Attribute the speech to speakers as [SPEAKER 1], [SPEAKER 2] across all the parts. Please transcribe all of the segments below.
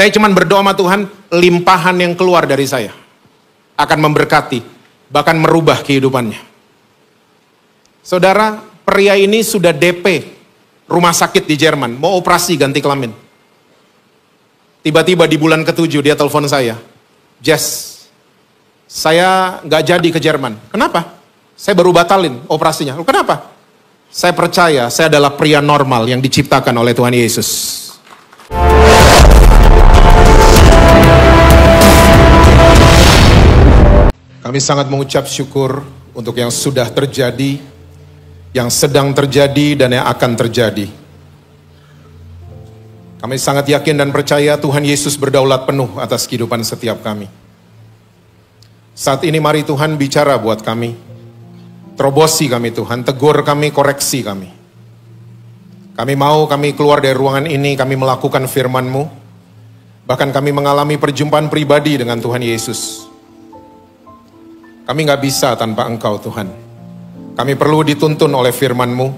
[SPEAKER 1] Saya cuma berdoa sama Tuhan, limpahan yang keluar dari saya akan memberkati, bahkan merubah kehidupannya. Saudara, pria ini sudah DP rumah sakit di Jerman, mau operasi ganti kelamin. Tiba-tiba di bulan ke-7 dia telepon saya, Jess, saya nggak jadi ke Jerman. Kenapa? Saya baru batalin operasinya. Kenapa? Saya percaya saya adalah pria normal yang diciptakan oleh Tuhan Yesus. Kami sangat mengucap syukur untuk yang sudah terjadi, yang sedang terjadi, dan yang akan terjadi. Kami sangat yakin dan percaya Tuhan Yesus berdaulat penuh atas kehidupan setiap kami. Saat ini mari Tuhan bicara buat kami. Terobosi kami Tuhan, tegur kami, koreksi kami. Kami mau kami keluar dari ruangan ini, kami melakukan firman-Mu. Bahkan kami mengalami perjumpaan pribadi dengan Tuhan Yesus. Kami gak bisa tanpa Engkau Tuhan. Kami perlu dituntun oleh firman-Mu.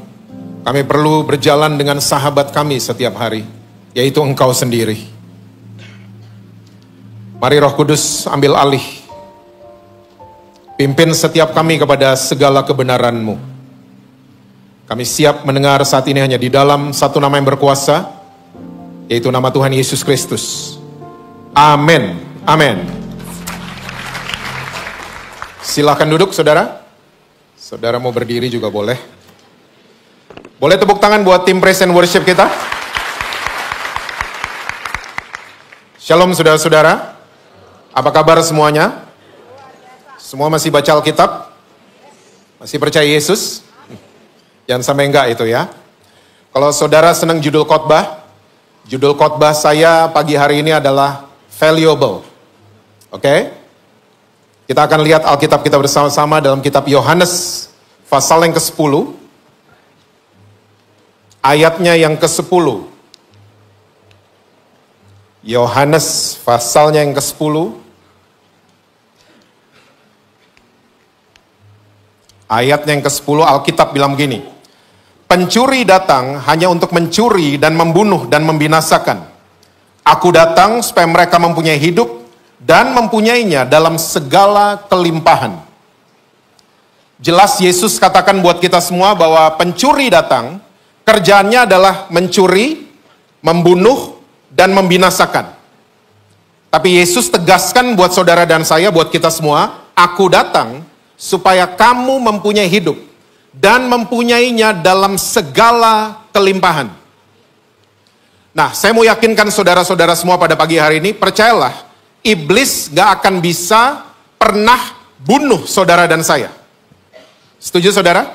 [SPEAKER 1] Kami perlu berjalan dengan sahabat kami setiap hari, yaitu Engkau sendiri. Mari Roh Kudus ambil alih. Pimpin setiap kami kepada segala kebenaran-Mu. Kami siap mendengar saat ini hanya di dalam satu nama yang berkuasa, yaitu nama Tuhan Yesus Kristus. Amin. Amin. Silakan duduk saudara. Saudara mau berdiri juga boleh. Boleh tepuk tangan buat tim praise and worship kita. Shalom saudara-saudara. Apa kabar semuanya? Semua masih baca Alkitab? Masih percaya Yesus? Jangan sampai enggak itu ya. Kalau saudara senang judul khotbah saya pagi hari ini adalah valuable. Oke? Kita akan lihat Alkitab kita bersama-sama dalam kitab Yohanes pasal yang ke-10. Ayatnya yang ke-10. Yohanes pasalnya yang ke-10. Ayatnya yang ke-10 Alkitab bilang begini. Pencuri datang hanya untuk mencuri dan membunuh dan membinasakan. Aku datang supaya mereka mempunyai hidup dan mempunyainya dalam segala kelimpahan. Jelas Yesus katakan buat kita semua bahwa pencuri datang, kerjaannya adalah mencuri, membunuh, dan membinasakan. Tapi Yesus tegaskan buat saudara dan saya, buat kita semua, aku datang supaya kamu mempunyai hidup dan mempunyainya dalam segala kelimpahan. Nah, saya mau yakinkan saudara-saudara semua pada pagi hari ini, percayalah, iblis gak akan bisa pernah bunuh saudara dan saya. Setuju saudara?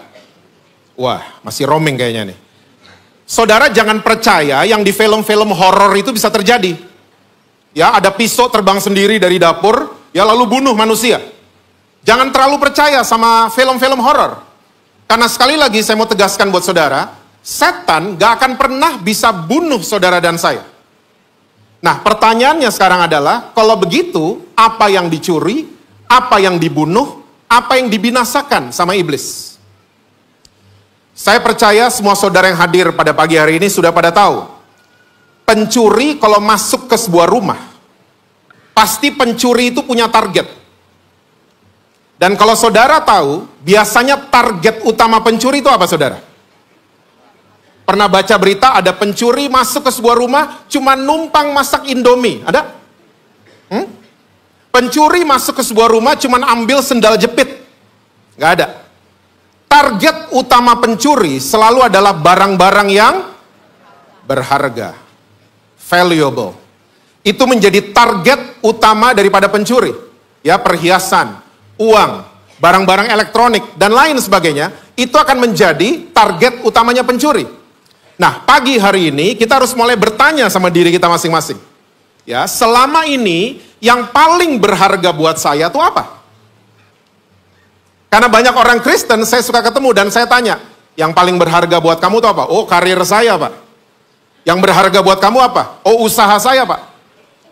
[SPEAKER 1] Wah, masih roaming kayaknya nih. Saudara jangan percaya yang di film-film horor itu bisa terjadi. Ya, ada pisau terbang sendiri dari dapur, ya lalu bunuh manusia. Jangan terlalu percaya sama film-film horor. Karena sekali lagi saya mau tegaskan buat saudara, setan gak akan pernah bisa bunuh saudara dan saya. Nah, pertanyaannya sekarang adalah, kalau begitu, apa yang dicuri, apa yang dibunuh, apa yang dibinasakan sama iblis? Saya percaya semua saudara yang hadir pada pagi hari ini sudah pada tahu. Pencuri kalau masuk ke sebuah rumah, pasti pencuri itu punya target. Dan kalau saudara tahu, biasanya target utama pencuri itu apa saudara? Pernah baca berita ada pencuri masuk ke sebuah rumah cuma numpang masak Indomie, ada? Pencuri masuk ke sebuah rumah cuma ambil sendal jepit, nggak ada. Target utama pencuri selalu adalah barang-barang yang berharga, valuable. Itu menjadi target utama daripada pencuri, ya perhiasan, uang, barang-barang elektronik dan lain sebagainya. Itu akan menjadi target utamanya pencuri. Nah, pagi hari ini kita harus mulai bertanya sama diri kita masing-masing. Ya, selama ini yang paling berharga buat saya itu apa? Karena banyak orang Kristen saya suka ketemu dan saya tanya, yang paling berharga buat kamu itu apa? Oh, karir saya, Pak. Yang berharga buat kamu apa? Oh, usaha saya, Pak.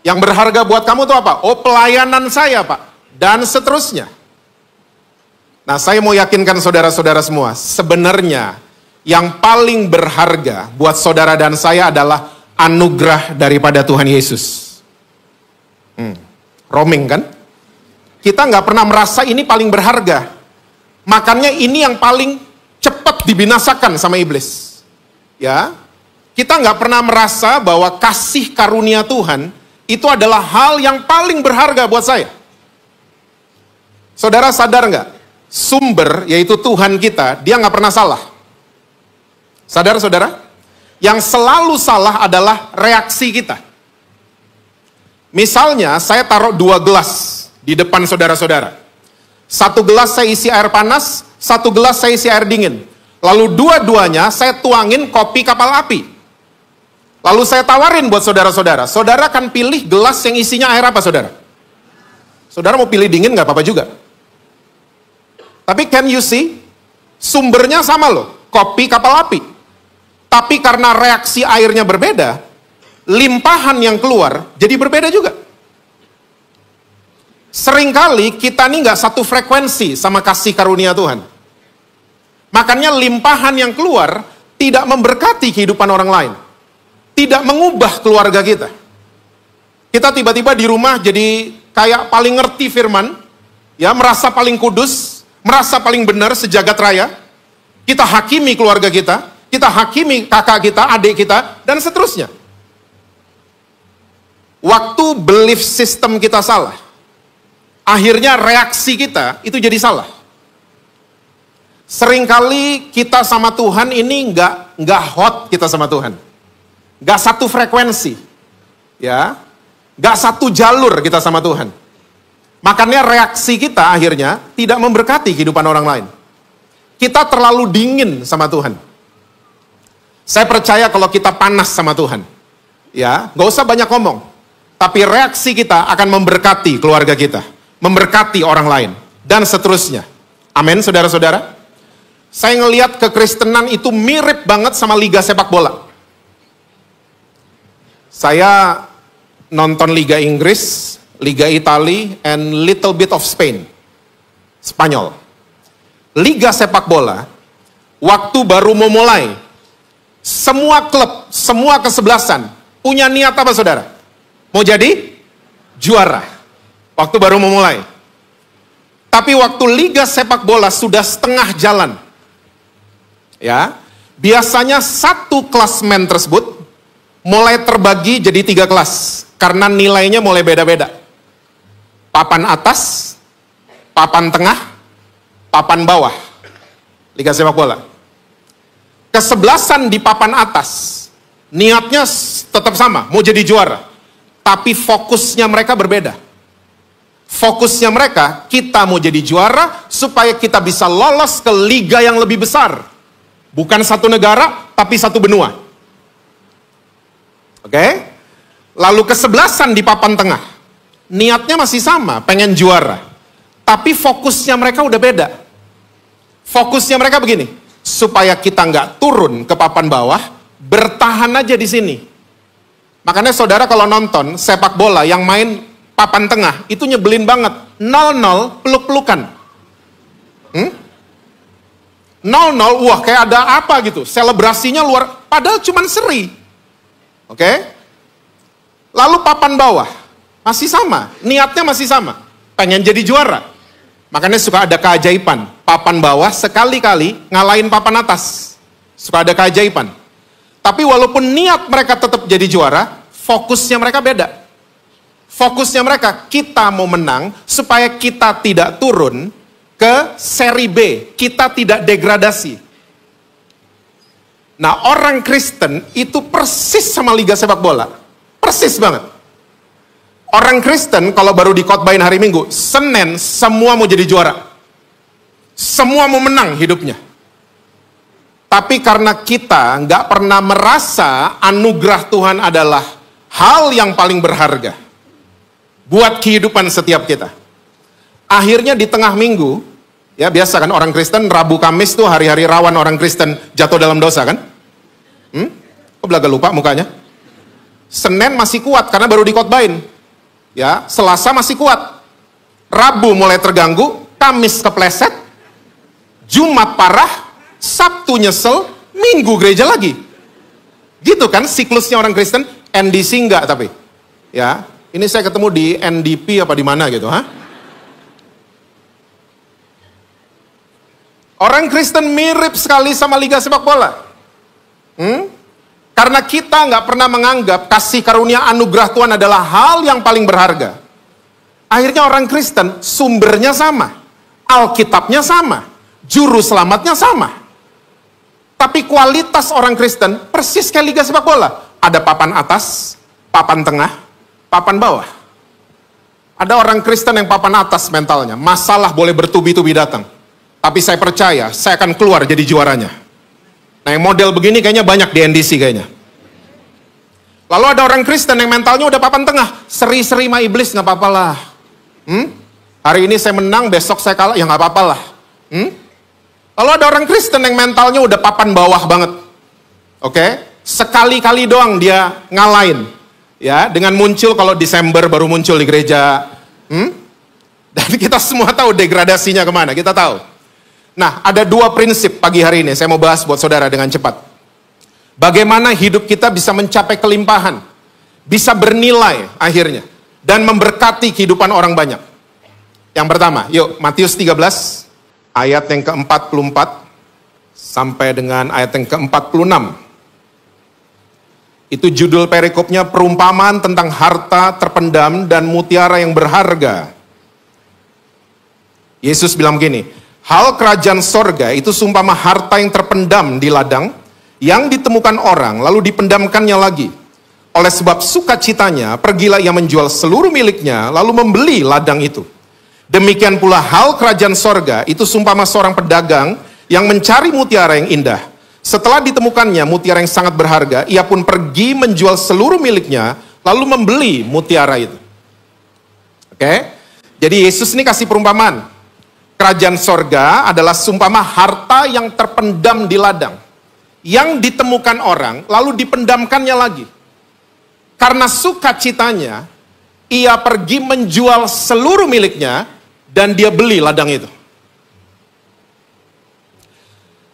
[SPEAKER 1] Yang berharga buat kamu itu apa? Oh, pelayanan saya, Pak. Dan seterusnya. Nah, saya mau yakinkan saudara-saudara semua, sebenarnya yang paling berharga buat saudara dan saya adalah anugerah daripada Tuhan Yesus. Roaming kan? Kita nggak pernah merasa ini paling berharga. Makanya ini yang paling cepat dibinasakan sama iblis. Ya, kita nggak pernah merasa bahwa kasih karunia Tuhan itu adalah hal yang paling berharga buat saya. Saudara sadar nggak? Sumber, yaitu Tuhan kita, dia nggak pernah salah. Sadar saudara? Yang selalu salah adalah reaksi kita. Misalnya, saya taruh 2 gelas di depan saudara-saudara. 1 gelas saya isi air panas, 1 gelas saya isi air dingin. Lalu dua-duanya saya tuangin kopi kapal api. Lalu saya tawarin buat saudara-saudara. Saudara akan pilih gelas yang isinya air apa, saudara? Saudara mau pilih dingin nggak apa-apa juga. Tapi can you see? Sumbernya sama loh, kopi kapal api. Tapi karena reaksi airnya berbeda, limpahan yang keluar jadi berbeda juga. Seringkali kita nih nggak satu frekuensi sama kasih karunia Tuhan. Makanya limpahan yang keluar tidak memberkati kehidupan orang lain. Tidak mengubah keluarga kita. Kita tiba-tiba di rumah jadi kayak paling ngerti firman, ya, merasa paling kudus, merasa paling benar sejagat raya. Kita hakimi keluarga kita hakimi kakak kita, adik kita, dan seterusnya. Waktu belief system kita salah, akhirnya reaksi kita itu jadi salah. Seringkali kita sama Tuhan ini nggak hot kita sama Tuhan. Nggak satu frekuensi. Ya, nggak satu jalur kita sama Tuhan. Makanya reaksi kita akhirnya tidak memberkati kehidupan orang lain. Kita terlalu dingin sama Tuhan. Saya percaya kalau kita panas sama Tuhan, ya, nggak usah banyak ngomong. Tapi reaksi kita akan memberkati keluarga kita, memberkati orang lain, dan seterusnya. Amin, saudara-saudara. Saya ngelihat kekristenan itu mirip banget sama liga sepak bola. Saya nonton Liga Inggris, Liga Italia, and little bit of Spain. Spanyol. Liga sepak bola, waktu baru mau mulai, semua klub, semua kesebelasan, punya niat apa saudara? Mau jadi juara. Waktu baru mau mulai. Tapi waktu Liga sepak bola sudah setengah jalan, ya, biasanya satu klasmen tersebut mulai terbagi jadi 3 kelas. Karena nilainya mulai beda-beda. Papan atas, papan tengah, papan bawah. Liga sepak bola. Kesebelasan di papan atas, niatnya tetap sama, mau jadi juara. Tapi fokusnya mereka berbeda. Fokusnya mereka, kita mau jadi juara supaya kita bisa lolos ke liga yang lebih besar. Bukan satu negara, tapi satu benua. Oke? Lalu kesebelasan di papan tengah, niatnya masih sama, pengen juara. Tapi fokusnya mereka udah beda. Fokusnya mereka begini, supaya kita nggak turun ke papan bawah, bertahan aja di sini. Makanya saudara kalau nonton sepak bola yang main papan tengah, itu nyebelin banget. 0-0 peluk-pelukan. 0-0, wah kayak ada apa gitu. Selebrasinya luar, padahal cuman seri. Oke? Lalu papan bawah, masih sama. Niatnya masih sama. Pengen jadi juara. Makanya suka ada keajaiban. Papan bawah sekali-kali ngalahin papan atas. Suka ada keajaiban. Tapi walaupun niat mereka tetap jadi juara, fokusnya mereka beda. Fokusnya mereka, kita mau menang supaya kita tidak turun ke seri B. Kita tidak degradasi. Nah, orang Kristen itu persis sama liga sepak bola. Persis banget. Orang Kristen kalau baru dikhotbahin hari Minggu, Senin semua mau jadi juara. Semua mau menang hidupnya. Tapi karena kita nggak pernah merasa anugerah Tuhan adalah hal yang paling berharga buat kehidupan setiap kita. Akhirnya di tengah minggu, ya biasa kan orang Kristen, Rabu Kamis tuh hari-hari rawan orang Kristen jatuh dalam dosa kan? Kok belaga lupa mukanya? Senin masih kuat karena baru dikhotbahin. Ya, Selasa masih kuat. Rabu mulai terganggu, Kamis kepleset, Jumat parah, Sabtu nyesel, Minggu gereja lagi. Gitu kan siklusnya orang Kristen. NDC enggak tapi. Ya, Ini saya ketemu di NDP apa di mana gitu, ha? Orang Kristen mirip sekali sama Liga Sepak Bola. Karena kita nggak pernah menganggap kasih karunia anugerah Tuhan adalah hal yang paling berharga. Akhirnya orang Kristen sumbernya sama, Alkitabnya sama, juru selamatnya sama. Tapi kualitas orang Kristen persis kayak Liga Sepak Bola. Ada papan atas, papan tengah, papan bawah. Ada orang Kristen yang papan atas mentalnya, masalah boleh bertubi-tubi datang. Tapi saya percaya, saya akan keluar jadi juaranya. Nah yang model begini kayaknya banyak di NDC kayaknya. Lalu ada orang Kristen yang mentalnya udah papan tengah, seri-seri sama iblis, gak apa-apa lah. Hari ini saya menang, besok saya kalah, ya gak apa-apa lah. Lalu ada orang Kristen yang mentalnya udah papan bawah banget. Oke? Sekali-kali doang dia ngalahin. Ya, dengan muncul kalau Desember baru muncul di gereja. Dan kita semua tahu degradasinya kemana, kita tahu. Nah, ada dua prinsip pagi hari ini, saya mau bahas buat saudara dengan cepat. Bagaimana hidup kita bisa mencapai kelimpahan, bisa bernilai akhirnya, dan memberkati kehidupan orang banyak. Yang pertama, yuk Matius 13, ayat yang ke-44, sampai dengan ayat yang ke-46. Itu judul perikopnya, perumpamaan tentang harta terpendam dan mutiara yang berharga. Yesus bilang begini, hal kerajaan sorga itu seumpama harta yang terpendam di ladang, yang ditemukan orang, lalu dipendamkannya lagi. Oleh sebab sukacitanya, pergilah ia menjual seluruh miliknya, lalu membeli ladang itu. Demikian pula hal kerajaan sorga, itu seumpama seorang pedagang, yang mencari mutiara yang indah. Setelah ditemukannya mutiara yang sangat berharga, ia pun pergi menjual seluruh miliknya, lalu membeli mutiara itu. Oke? Jadi Yesus ini kasih perumpamaan. Kerajaan sorga adalah seumpama harta yang terpendam di ladang, yang ditemukan orang, lalu dipendamkannya lagi. Karena sukacitanya, ia pergi menjual seluruh miliknya, dan dia beli ladang itu.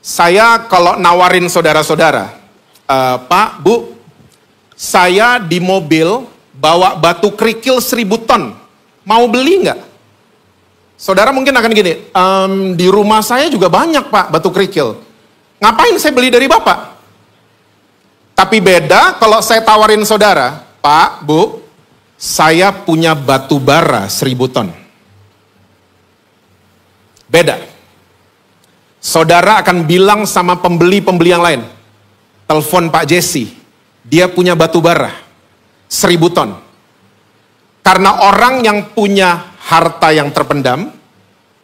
[SPEAKER 1] Saya kalau nawarin saudara-saudara, Pak, Bu, saya di mobil bawa batu kerikil 1000 ton, mau beli nggak? Saudara mungkin akan gini, di rumah saya juga banyak Pak batu kerikil. Ngapain saya beli dari Bapak? Tapi beda kalau saya tawarin saudara, Pak, Bu, saya punya batu bara 1000 ton. Beda. Saudara akan bilang sama pembeli-pembeli yang lain, telepon Pak Jesse, dia punya batu bara 1000 ton. Karena orang yang punya harta yang terpendam,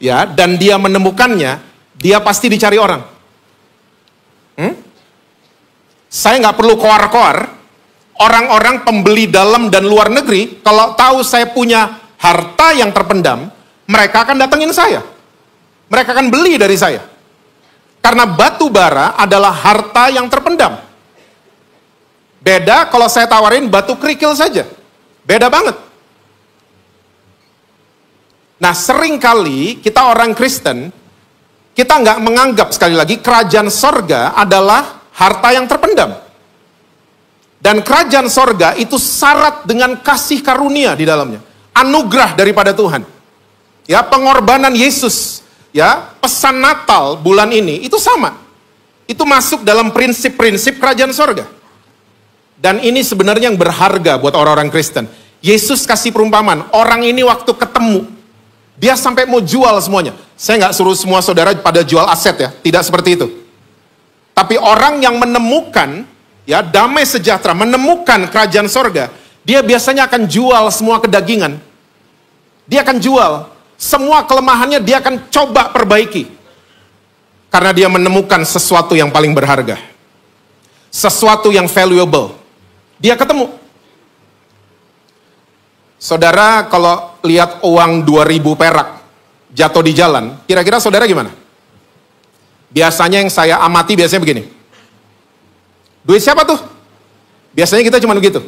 [SPEAKER 1] ya, dan dia menemukannya, dia pasti dicari orang. Saya nggak perlu koar-koar, orang-orang pembeli dalam dan luar negeri, kalau tahu saya punya harta yang terpendam, mereka akan datengin saya. Mereka akan beli dari saya. Karena batu bara adalah harta yang terpendam. Beda kalau saya tawarin batu kerikil saja. Beda banget. Nah, seringkali kita orang Kristen, kita nggak menganggap, sekali lagi, kerajaan sorga adalah harta yang terpendam. Dan kerajaan sorga itu syarat dengan kasih karunia di dalamnya. Anugerah daripada Tuhan. Ya, pengorbanan Yesus. Ya, pesan Natal bulan ini itu sama. Itu masuk dalam prinsip-prinsip kerajaan sorga. Dan ini sebenarnya yang berharga buat orang-orang Kristen. Yesus kasih perumpamaan, orang ini waktu ketemu, dia sampai mau jual semuanya. Saya nggak suruh semua saudara pada jual aset ya, tidak seperti itu. Tapi orang yang menemukan, ya, damai sejahtera, menemukan kerajaan sorga, dia biasanya akan jual semua kedagingan. Dia akan jual. Semua kelemahannya dia akan coba perbaiki. Karena dia menemukan sesuatu yang paling berharga. Sesuatu yang valuable. Dia ketemu. Saudara kalau lihat uang 2000 perak jatuh di jalan, kira-kira saudara gimana? Biasanya yang saya amati biasanya begini. Duit siapa tuh? Biasanya kita cuma begitu.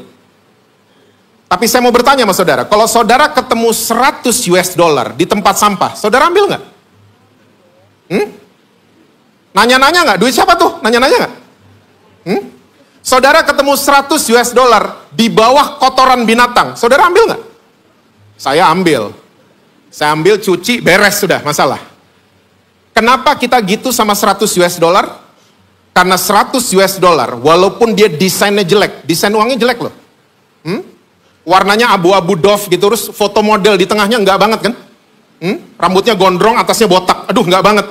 [SPEAKER 1] Tapi saya mau bertanya sama saudara, kalau saudara ketemu 100 US dollar di tempat sampah, saudara ambil nggak? Nanya-nanya nggak? Duit siapa tuh? Nanya-nanya nggak? Saudara ketemu 100 US dollar di bawah kotoran binatang. Saudara ambil nggak? Saya ambil. Saya ambil, cuci, beres sudah, masalah. Kenapa kita gitu sama 100 US dollar? Karena 100 US dollar, walaupun dia desainnya jelek, desain uangnya jelek loh. Warnanya abu-abu doff gitu, terus foto model di tengahnya nggak banget kan? Rambutnya gondrong, atasnya botak. Aduh, nggak banget.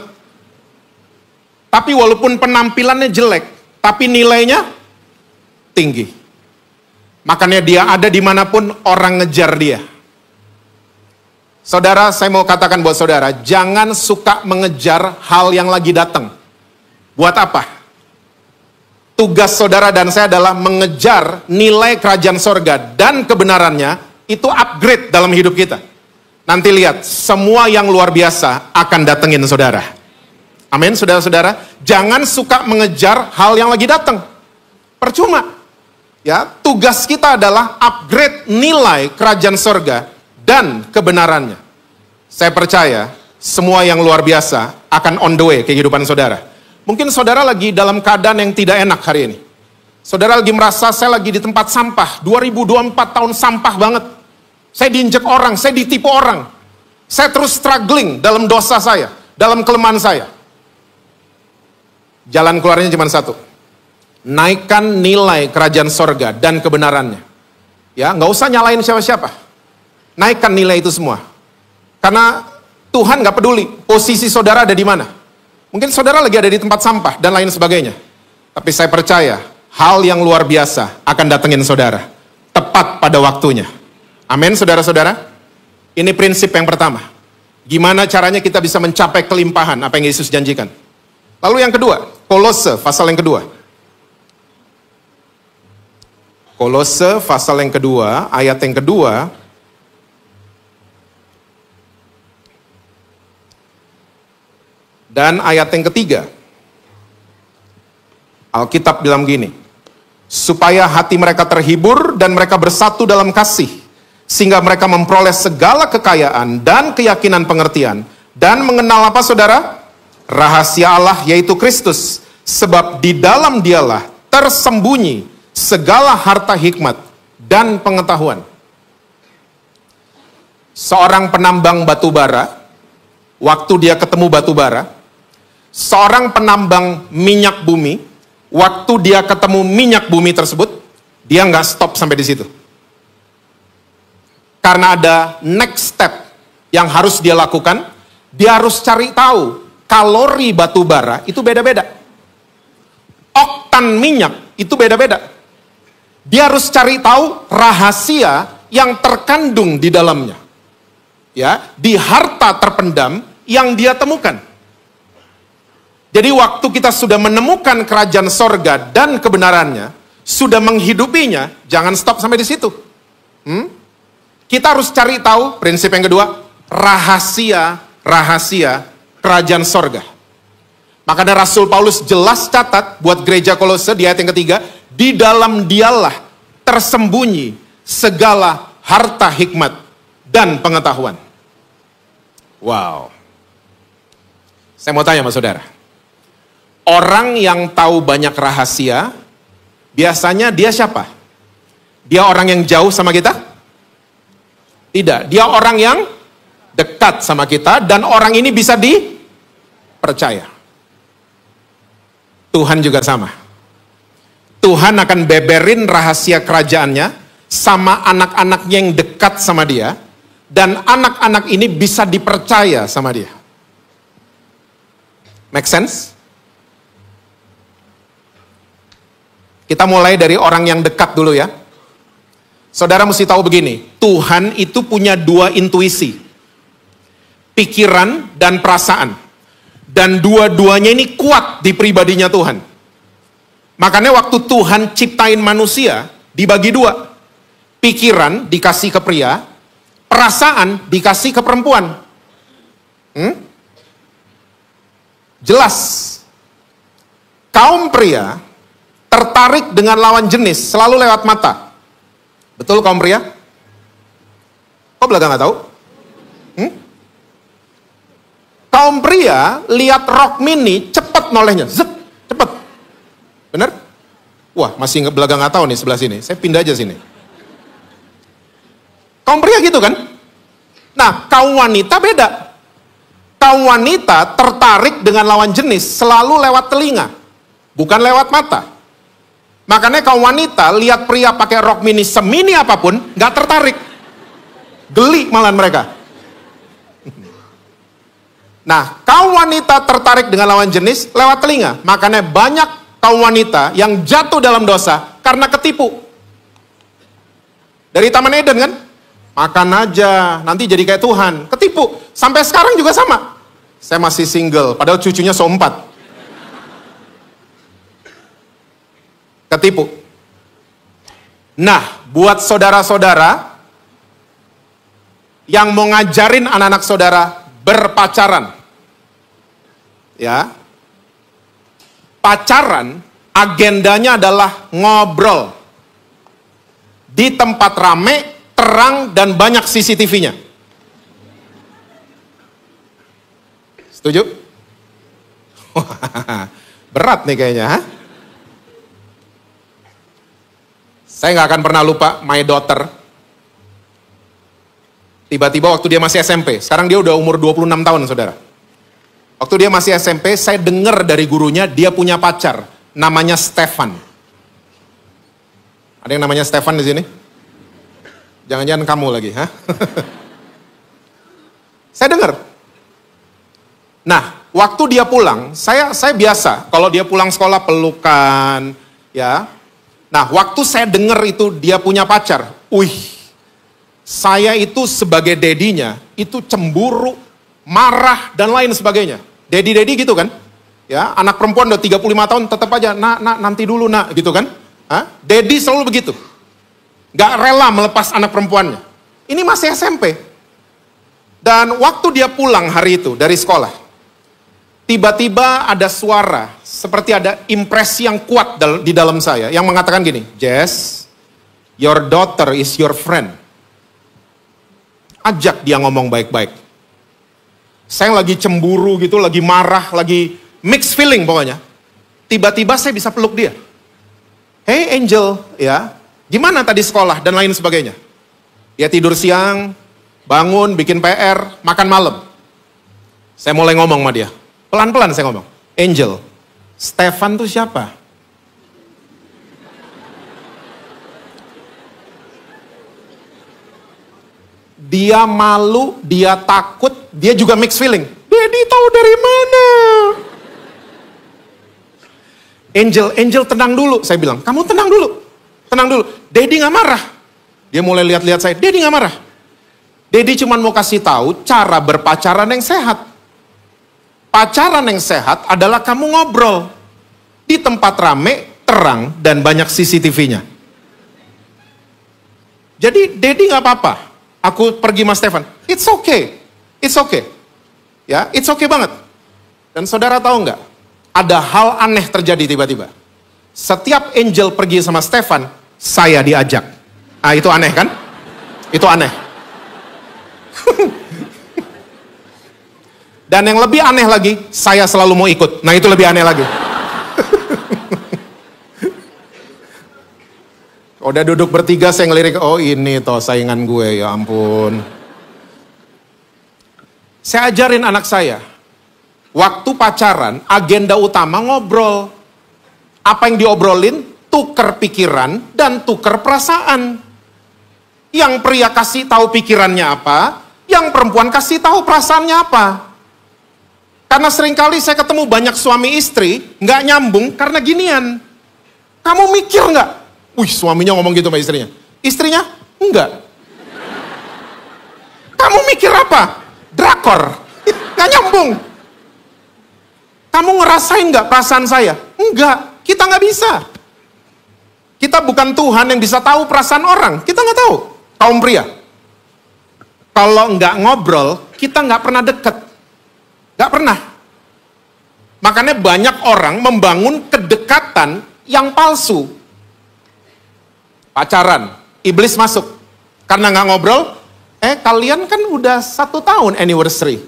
[SPEAKER 1] Tapi walaupun penampilannya jelek, tapi nilainya tinggi. Makanya dia ada dimanapun orang ngejar dia. Saudara, saya mau katakan buat saudara, jangan suka mengejar hal yang lagi datang. Buat apa? Tugas saudara dan saya adalah mengejar nilai kerajaan sorga dan kebenarannya, itu upgrade dalam hidup kita. Nanti lihat, semua yang luar biasa akan datengin saudara. Amin, saudara-saudara. Jangan suka mengejar hal yang lagi datang. Percuma. Ya, tugas kita adalah upgrade nilai kerajaan sorga dan kebenarannya. Saya percaya semua yang luar biasa akan on the way kehidupan saudara. Mungkin saudara lagi dalam keadaan yang tidak enak hari ini. Saudara lagi merasa saya lagi di tempat sampah. 2024 tahun sampah banget. Saya diinjek orang, saya ditipu orang. Saya terus struggling dalam dosa saya, dalam kelemahan saya. Jalan keluarnya cuma satu. Naikkan nilai kerajaan sorga dan kebenarannya. Ya, nggak usah nyalain siapa-siapa. Naikkan nilai itu semua. Karena Tuhan nggak peduli posisi saudara ada di mana. Mungkin saudara lagi ada di tempat sampah dan lain sebagainya. Tapi saya percaya hal yang luar biasa akan datengin saudara. Tepat pada waktunya. Amin, saudara-saudara. Ini prinsip yang pertama. Gimana caranya kita bisa mencapai kelimpahan apa yang Yesus janjikan. Lalu yang kedua, Kolose pasal yang kedua. Kolose pasal yang kedua, ayat yang kedua. Dan ayat yang ketiga. Alkitab bilang gini. Supaya hati mereka terhibur dan mereka bersatu dalam kasih. Sehingga mereka memperoleh segala kekayaan dan keyakinan pengertian. Dan mengenal apa saudara? Rahasia Allah yaitu Kristus. Sebab di dalam dialah tersembunyi segala harta hikmat dan pengetahuan. Seorang penambang batu bara, waktu dia ketemu batu bara, seorang penambang minyak bumi, waktu dia ketemu minyak bumi tersebut, dia nggak stop sampai di situ. Karena ada next step yang harus dia lakukan, dia harus cari tahu kalori batu bara itu beda-beda. Oktan minyak itu beda-beda. Dia harus cari tahu rahasia yang terkandung di dalamnya. Ya, di harta terpendam yang dia temukan. Jadi waktu kita sudah menemukan kerajaan sorga dan kebenarannya, sudah menghidupinya, jangan stop sampai di situ. Kita harus cari tahu, prinsip yang kedua, rahasia kerajaan sorga. Makanya Rasul Paulus jelas catat buat gereja Kolose di ayat yang ketiga, di dalam dialah tersembunyi segala harta hikmat dan pengetahuan. Wow. Saya mau tanya sama saudara. Orang yang tahu banyak rahasia, biasanya dia siapa? Dia orang yang jauh sama kita? Tidak, dia orang yang dekat sama kita dan orang ini bisa dipercaya. Tuhan juga sama. Tuhan akan beberin rahasia kerajaannya sama anak-anaknya yang dekat sama dia dan anak-anak ini bisa dipercaya sama dia. Make sense? Kita mulai dari orang yang dekat dulu ya. Saudara mesti tahu begini, Tuhan itu punya dua intuisi. Pikiran dan perasaan. Dan dua-duanya ini kuat di pribadinya Tuhan. Makanya waktu Tuhan ciptain manusia, dibagi dua. Pikiran dikasih ke pria, perasaan dikasih ke perempuan. Jelas. Kaum pria tertarik dengan lawan jenis selalu lewat mata. Betul kaum pria? Kok belakang nggak tahu? Kaum pria lihat rok mini cepet nolehnya, cepet. Bener? Wah, masih belaga nggak tahu nih sebelah sini. Saya pindah aja sini. Kaum pria gitu kan? Nah, kaum wanita beda. Kaum wanita tertarik dengan lawan jenis selalu lewat telinga, bukan lewat mata. Makanya kaum wanita lihat pria pakai rok mini semini apapun, nggak tertarik. Geli malah mereka. Nah, kaum wanita tertarik dengan lawan jenis lewat telinga. Makanya banyak kaum wanita yang jatuh dalam dosa karena ketipu. Dari Taman Eden kan? Makan aja, nanti jadi kayak Tuhan. Ketipu. Sampai sekarang juga sama. Saya masih single, padahal cucunya so-4. Ketipu. Nah, buat saudara-saudara yang mau ngajarin anak-anak saudara berpacaran. Ya. Pacaran agendanya adalah ngobrol. Di tempat rame, terang dan banyak CCTV-nya. Setuju? Berat nih kayaknya, ha? Saya nggak akan pernah lupa my daughter. Tiba-tiba waktu dia masih SMP, sekarang dia udah umur 26 tahun, saudara. Waktu dia masih SMP, saya dengar dari gurunya dia punya pacar, namanya Stefan. Ada yang namanya Stefan di sini? Jangan-jangan kamu lagi, ha? Saya dengar. Nah, waktu dia pulang, saya biasa, kalau dia pulang sekolah pelukan, ya. Nah, waktu saya dengar itu dia punya pacar, saya itu sebagai dedinya, itu cemburu, marah, dan lain sebagainya. Dedi gitu kan? Ya, anak perempuan udah 35 tahun tetap aja, nak, nanti dulu nak, gitu kan? Dedi selalu begitu. Gak rela melepas anak perempuannya. Ini masih SMP. Dan waktu dia pulang hari itu dari sekolah, tiba-tiba ada suara, seperti ada impresi yang kuat di dalam saya, yang mengatakan gini, Jess, your daughter is your friend. Ajak dia ngomong baik-baik. Saya lagi cemburu gitu, lagi marah, lagi mixed feeling pokoknya. Tiba-tiba saya bisa peluk dia. Hey Angel, ya, gimana tadi sekolah dan lain sebagainya. Dia tidur siang, bangun, bikin PR, makan malam. Saya mulai ngomong sama dia. Pelan-pelan saya ngomong. Angel, Stefan tuh siapa? Dia malu, dia takut, dia juga mixed feeling. Daddy tahu dari mana? Angel tenang dulu. Saya bilang, kamu tenang dulu. Tenang dulu. Daddy gak marah. Dia mulai lihat-lihat saya, Daddy gak marah. Daddy cuma mau kasih tahu cara berpacaran yang sehat. Pacaran yang sehat adalah kamu ngobrol. Di tempat rame, terang, dan banyak CCTV-nya. Jadi Daddy gak apa-apa. Aku pergi sama Stefan. It's okay. It's okay. Ya, it's okay banget. Dan saudara tahu nggak? Ada hal aneh terjadi tiba-tiba. Setiap Angel pergi sama Stefan, saya diajak. Ah, itu aneh kan? Itu aneh. Dan yang lebih aneh lagi, saya selalu mau ikut. Nah, itu lebih aneh lagi. Udah duduk bertiga, saya ngelirik, oh ini toh saingan gue, ya ampun. Saya ajarin anak saya, waktu pacaran, agenda utama ngobrol. Apa yang diobrolin, tuker pikiran dan tuker perasaan. Yang pria kasih tahu pikirannya apa, yang perempuan kasih tahu perasaannya apa. Karena seringkali saya ketemu banyak suami istri, nggak nyambung karena ginian. Kamu mikir nggak? Wih, suaminya ngomong gitu sama istrinya. Istrinya? Enggak. Kamu mikir apa? Drakor. Nggak nyambung. Kamu ngerasain nggak perasaan saya? Enggak. Kita nggak bisa. Kita bukan Tuhan yang bisa tahu perasaan orang. Kita nggak tahu. Kaum pria. Kalau nggak ngobrol, kita nggak pernah deket. Nggak pernah. Makanya banyak orang membangun kedekatan yang palsu. Pacaran, iblis masuk. Karena nggak ngobrol, kalian kan udah 1 tahun anniversary.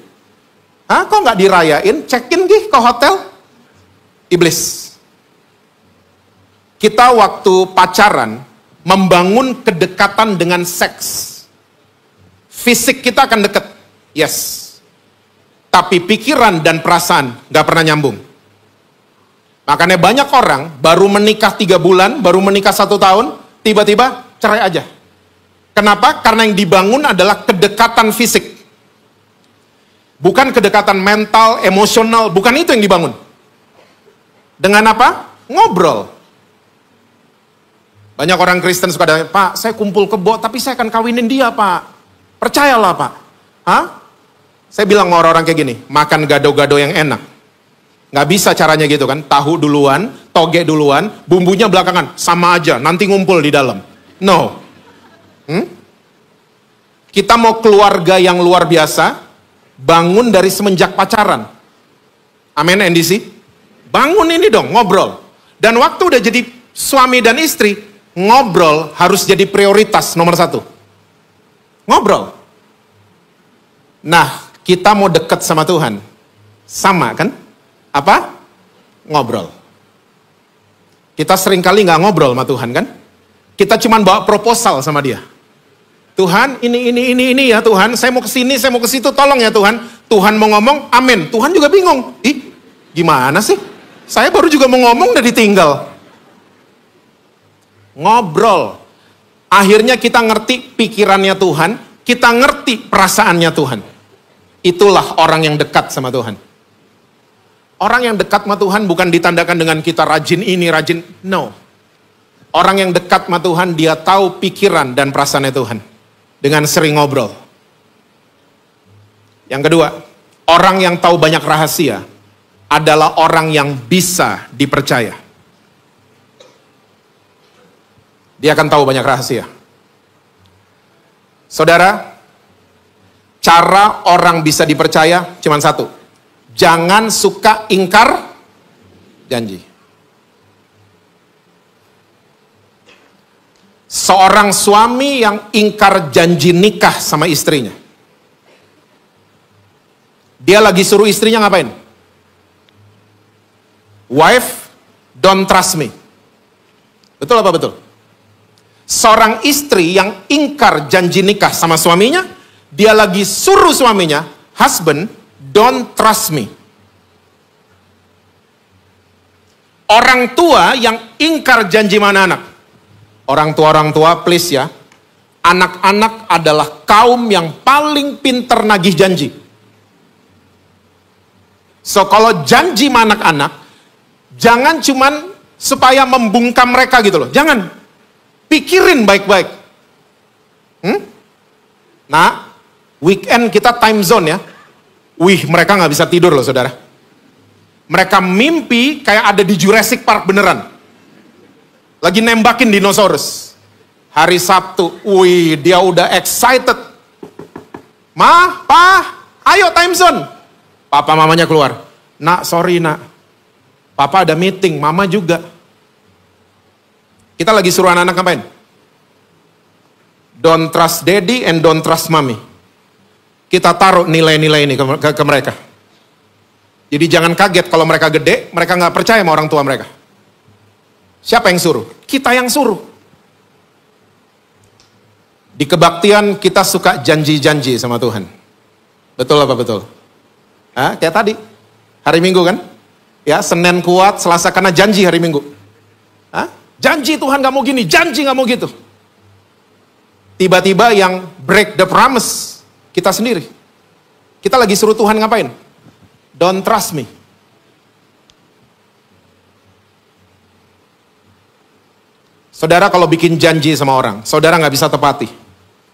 [SPEAKER 1] Hah, kok nggak dirayain? Check-in gih ke hotel? Iblis. Kita waktu pacaran membangun kedekatan dengan seks. Fisik kita akan deket, yes. Tapi pikiran dan perasaan gak pernah nyambung. Makanya banyak orang baru menikah 3 bulan, baru menikah 1 tahun, tiba-tiba cerai aja. Kenapa? Karena yang dibangun adalah kedekatan fisik. Bukan kedekatan mental, emosional, bukan itu yang dibangun. Dengan apa? Ngobrol. Banyak orang Kristen suka datang, Pak, saya kumpul kebo, tapi saya akan kawinin dia, Pak. Percayalah, Pak. Hah? Saya bilang sama orang-orang kayak gini, makan gado-gado yang enak. Nggak bisa caranya gitu kan, tahu duluan, toge duluan, bumbunya belakangan, sama aja, nanti ngumpul di dalam. No. Kita mau keluarga yang luar biasa, bangun dari semenjak pacaran. Amin, NDC? Bangun ini dong, ngobrol. Dan waktu udah jadi suami dan istri, ngobrol harus jadi prioritas nomor 1. Ngobrol. Nah, kita mau dekat sama Tuhan. Sama kan? Apa? Ngobrol. Kita seringkali nggak ngobrol sama Tuhan kan? Kita cuma bawa proposal sama dia. Tuhan, ini ya Tuhan, saya mau ke sini, saya mau ke situ, tolong ya Tuhan. Tuhan mau ngomong, amin. Tuhan juga bingung. Ih, gimana sih? Saya baru juga mau ngomong udah ditinggal. Ngobrol. Akhirnya kita ngerti pikirannya Tuhan, kita ngerti perasaannya Tuhan. Itulah orang yang dekat sama Tuhan. Orang yang dekat sama Tuhan bukan ditandakan dengan kita rajin ini, rajin. No. Orang yang dekat sama Tuhan, dia tahu pikiran dan perasaannya Tuhan. Dengan sering ngobrol. Yang kedua, orang yang tahu banyak rahasia adalah orang yang bisa dipercaya. Dia akan tahu banyak rahasia. Saudara, cara orang bisa dipercaya cuma 1. Jangan suka ingkar janji. Seorang suami yang ingkar janji nikah sama istrinya. Dia lagi suruh istrinya ngapain? Wife, don't trust me. Betul apa betul? Seorang istri yang ingkar janji nikah sama suaminya, dia lagi suruh suaminya, husband, don't trust me. Orang tua yang ingkar janji mana anak? Orang tua, please ya. Anak-anak adalah kaum yang paling pinter nagih janji. So, kalau janji sama anak-anak, jangan cuman supaya membungkam mereka gitu loh. Jangan. Pikirin baik-baik. Nah, weekend kita time zone ya. Wih, mereka nggak bisa tidur loh, saudara. Mereka mimpi kayak ada di Jurassic Park beneran. Lagi nembakin dinosaurus. Hari Sabtu, wih, dia udah excited. Ma, Pa, ayo time zone. Papa mamanya keluar. Nak, sorry nak. Papa ada meeting, mama juga. Kita lagi suruh anak-anak ngapain? Don't trust daddy and don't trust mommy. Kita taruh nilai-nilai ini ke mereka. Jadi jangan kaget kalau mereka gede, mereka nggak percaya sama orang tua mereka. Siapa yang suruh? Kita yang suruh. Di kebaktian kita suka janji-janji sama Tuhan. Betul apa betul? Kayak tadi, hari Minggu kan? Ya, Senin kuat, Selasa karena janji hari Minggu. Janji Tuhan gak mau gini, janji gak mau gitu. Tiba-tiba yang break the promise, kita sendiri. Kita lagi suruh Tuhan ngapain? Don't trust me. Saudara kalau bikin janji sama orang, saudara gak bisa tepati.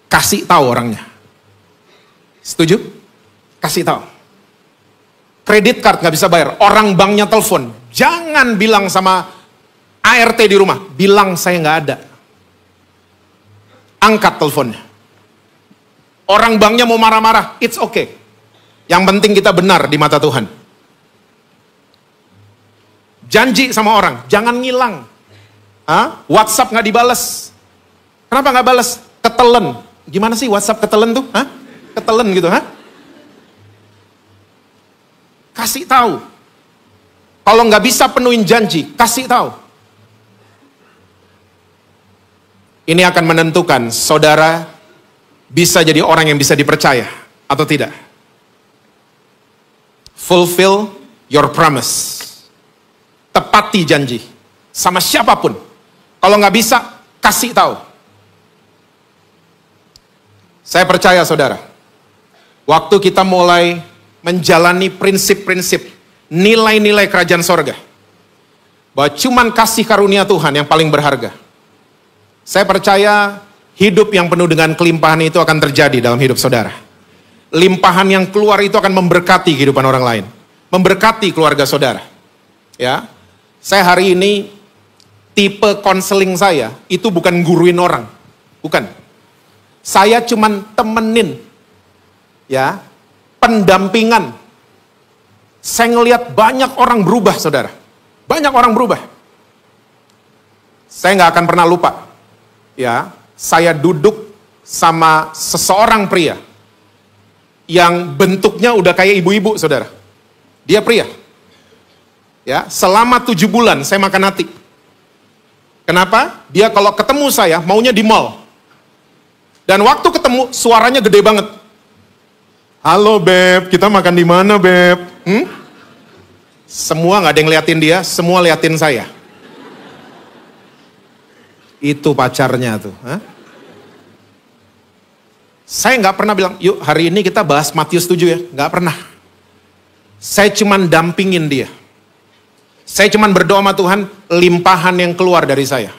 [SPEAKER 1] Kasih tahu orangnya. Setuju? Kasih tahu. Kredit card gak bisa bayar, orang banknya telepon. Jangan bilang sama ART di rumah, bilang saya gak ada. Angkat teleponnya. Orang banknya mau marah-marah, it's okay. Yang penting kita benar di mata Tuhan. Janji sama orang, jangan ngilang. WhatsApp gak dibales. Kenapa gak bales? Ketelen. Gimana sih WhatsApp ketelen tuh? Ketelen gitu, Kasih tahu. Kalau nggak bisa penuhin janji, kasih tahu. Ini akan menentukan saudara bisa jadi orang yang bisa dipercaya atau tidak. Fulfill your promise. Tepati janji. Sama siapapun. Kalau nggak bisa, kasih tahu. Saya percaya saudara, waktu kita mulai menjalani prinsip-prinsip, nilai-nilai kerajaan sorga, bahwa cuman kasih karunia Tuhan yang paling berharga. Saya percaya hidup yang penuh dengan kelimpahan itu akan terjadi dalam hidup saudara. Limpahan yang keluar itu akan memberkati kehidupan orang lain. Memberkati keluarga saudara. Ya, saya hari ini, tipe konseling saya, itu bukan guruin orang. Bukan. Saya cuman temenin. Ya, pendampingan. Saya ngelihat banyak orang berubah, saudara. Banyak orang berubah. Saya nggak akan pernah lupa. Ya, saya duduk sama seseorang pria yang bentuknya udah kayak ibu-ibu, saudara. Dia pria. Ya, selama 7 bulan saya makan hati. Kenapa? Dia kalau ketemu saya maunya di mall. Dan waktu ketemu suaranya gede banget. Halo beb, kita makan di mana beb? Semua nggak ada yang liatin dia, semua liatin saya. Itu pacarnya tuh. Saya nggak pernah bilang, yuk hari ini kita bahas Matius 7 ya. Nggak pernah. Saya cuman dampingin dia. Saya cuman berdoa sama Tuhan, limpahan yang keluar dari saya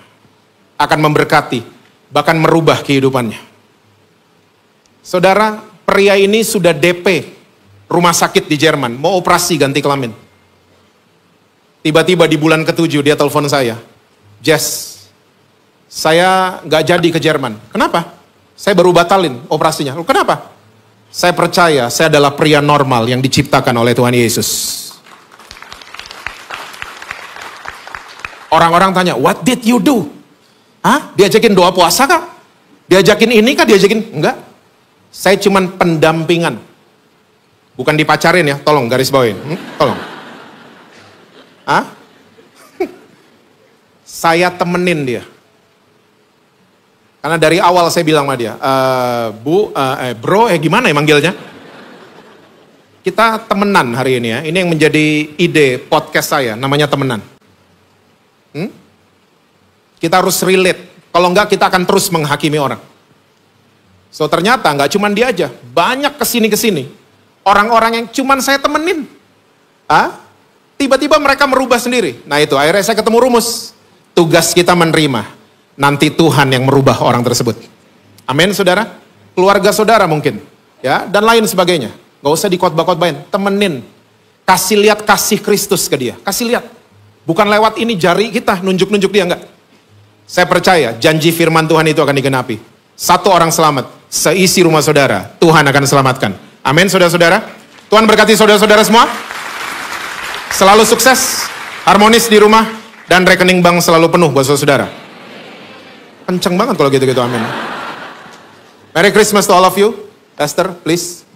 [SPEAKER 1] akan memberkati, bahkan merubah kehidupannya. Saudara, pria ini sudah DP rumah sakit di Jerman, mau operasi ganti kelamin. Tiba-tiba di bulan ke-7 dia telepon saya, Jess, saya nggak jadi ke Jerman. Kenapa? Saya baru batalin operasinya. Kenapa? Saya percaya saya adalah pria normal yang diciptakan oleh Tuhan Yesus. Orang-orang tanya, what did you do? Hah? Diajakin doa puasa kah? Diajakin ini kah? Diajakin? Enggak. Saya cuman pendampingan. Bukan dipacarin ya, tolong garis bawain. Tolong. Hah? Saya temenin dia. Karena dari awal saya bilang sama dia, bro, gimana ya manggilnya? Kita temenan hari ini ya. Ini yang menjadi ide podcast saya, namanya temenan. Kita harus relate. Kalau enggak kita akan terus menghakimi orang. So ternyata enggak cuman dia aja. Banyak kesini-kesini. Orang-orang yang cuman saya temenin. Tiba-tiba mereka merubah sendiri. Nah itu akhirnya saya ketemu rumus. Tugas kita menerima. Nanti Tuhan yang merubah orang tersebut. Amin saudara. Keluarga saudara mungkin. Ya, dan lain sebagainya. Gak usah dikotbah-kotbahin. Temenin. Kasih lihat kasih Kristus ke dia. Kasih lihat. Bukan lewat ini jari kita nunjuk-nunjuk dia, enggak. Saya percaya janji firman Tuhan itu akan digenapi. 1 orang selamat, seisi rumah saudara, Tuhan akan selamatkan. Amin saudara-saudara. Tuhan berkati saudara-saudara semua. Selalu sukses, harmonis di rumah, dan rekening bank selalu penuh buat saudara. Kenceng banget kalau gitu-gitu, amin. Merry Christmas to all of you. Pastor, please.